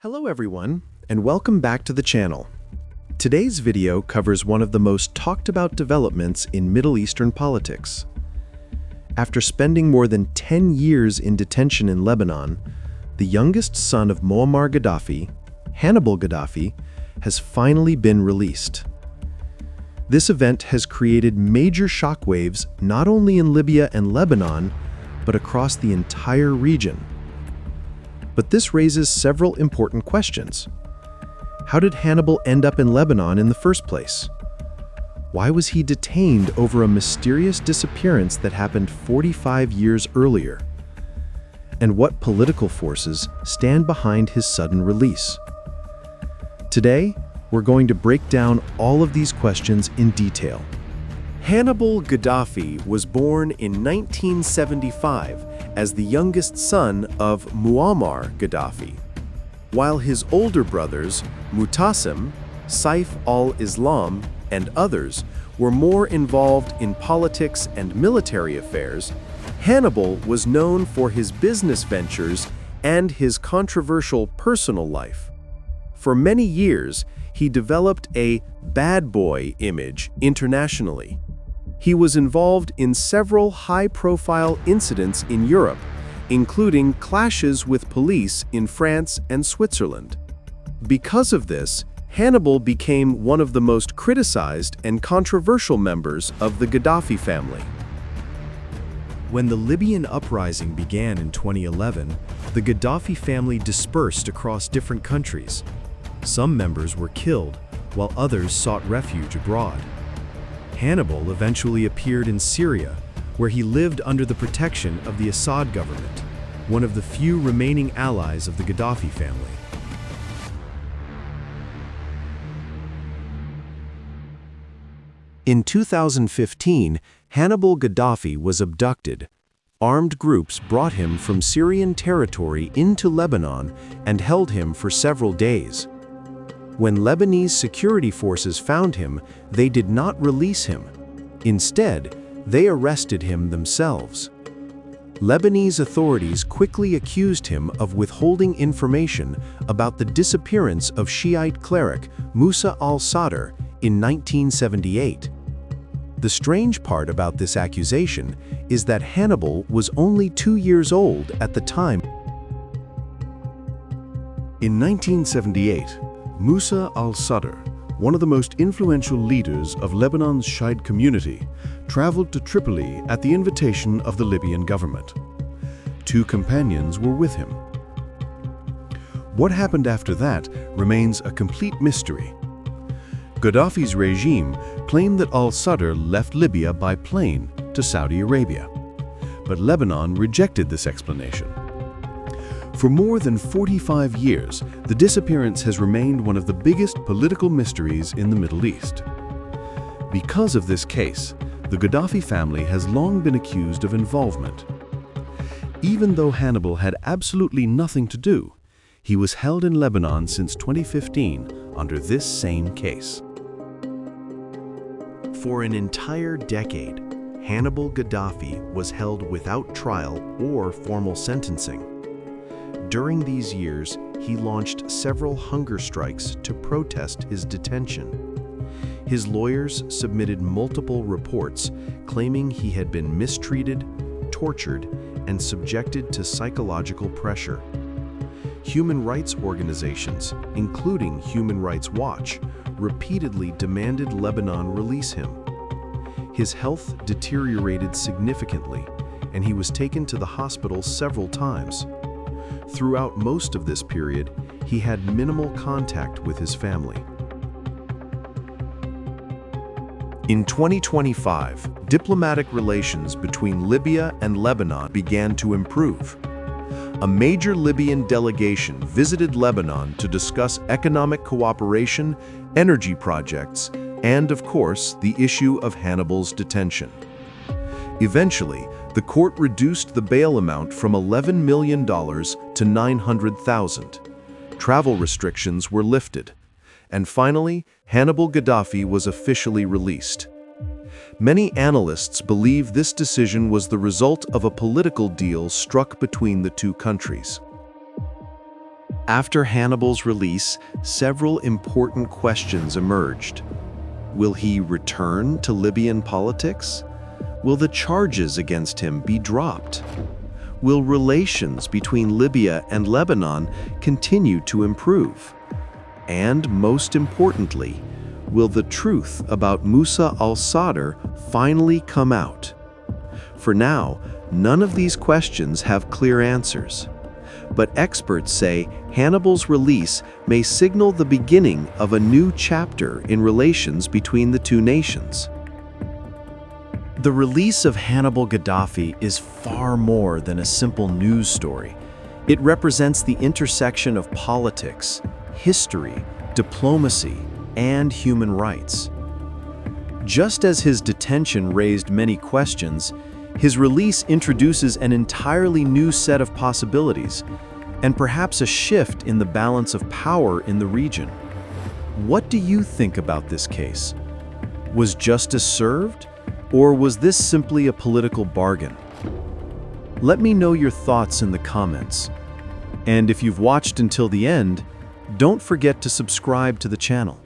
Hello everyone, and welcome back to the channel. Today's video covers one of the most talked about developments in Middle Eastern politics. After spending more than 10 years in detention in Lebanon, the youngest son of Muammar Gaddafi, Hannibal Gaddafi, has finally been released. This event has created major shockwaves not only in Libya and Lebanon, but across the entire region. But this raises several important questions. How did Hannibal end up in Lebanon in the first place? Why was he detained over a mysterious disappearance that happened 45 years earlier? And what political forces stand behind his sudden release? Today, we're going to break down all of these questions in detail. Hannibal Gaddafi was born in 1975 as the youngest son of Muammar Gaddafi, while his older brothers, Mu'tasim, Saif al-Islam, and others were more involved in politics and military affairs. Hannibal was known for his business ventures and his controversial personal life. For many years, he developed a bad boy image internationally. He was involved in several high-profile incidents in Europe, including clashes with police in France and Switzerland. Because of this, Hannibal became one of the most criticized and controversial members of the Gaddafi family. When the Libyan uprising began in 2011, the Gaddafi family dispersed across different countries. Some members were killed, while others sought refuge abroad. Hannibal eventually appeared in Syria, where he lived under the protection of the Assad government, one of the few remaining allies of the Gaddafi family. In 2015, Hannibal Gaddafi was abducted. Armed groups brought him from Syrian territory into Lebanon and held him for several days. When Lebanese security forces found him, they did not release him. Instead, they arrested him themselves. Lebanese authorities quickly accused him of withholding information about the disappearance of Shiite cleric Musa al-Sadr in 1978. The strange part about this accusation is that Hannibal was only 2 years old at the time. In 1978, Musa al-Sadr, one of the most influential leaders of Lebanon's Shiite community, traveled to Tripoli at the invitation of the Libyan government. 2 companions were with him. What happened after that remains a complete mystery. Gaddafi's regime claimed that al-Sadr left Libya by plane to Saudi Arabia, but Lebanon rejected this explanation. For more than 45 years, the disappearance has remained one of the biggest political mysteries in the Middle East. Because of this case, the Gaddafi family has long been accused of involvement. Even though Hannibal had absolutely nothing to do, he was held in Lebanon since 2015 under this same case. For an entire decade, Hannibal Gaddafi was held without trial or formal sentencing. During these years, he launched several hunger strikes to protest his detention. His lawyers submitted multiple reports claiming he had been mistreated, tortured, and subjected to psychological pressure. Human rights organizations, including Human Rights Watch, repeatedly demanded Lebanon release him. His health deteriorated significantly, and he was taken to the hospital several times. Throughout most of this period, he had minimal contact with his family. In 2025, diplomatic relations between Libya and Lebanon began to improve. A major Libyan delegation visited Lebanon to discuss economic cooperation, energy projects, and, of course, the issue of Hannibal's detention. Eventually, the court reduced the bail amount from $11 million to $900,000. Travel restrictions were lifted. And finally, Hannibal Gaddafi was officially released. Many analysts believe this decision was the result of a political deal struck between the two countries. After Hannibal's release, several important questions emerged. Will he return to Libyan politics? Will the charges against him be dropped? Will relations between Libya and Lebanon continue to improve? And most importantly, will the truth about Musa al-Sadr finally come out? For now, none of these questions have clear answers. But experts say Hannibal's release may signal the beginning of a new chapter in relations between the two nations. The release of Hannibal Gaddafi is far more than a simple news story. It represents the intersection of politics, history, diplomacy, and human rights. Just as his detention raised many questions, his release introduces an entirely new set of possibilities, and perhaps a shift in the balance of power in the region. What do you think about this case? Was justice served, or was this simply a political bargain? Let me know your thoughts in the comments. And if you've watched until the end, don't forget to subscribe to the channel.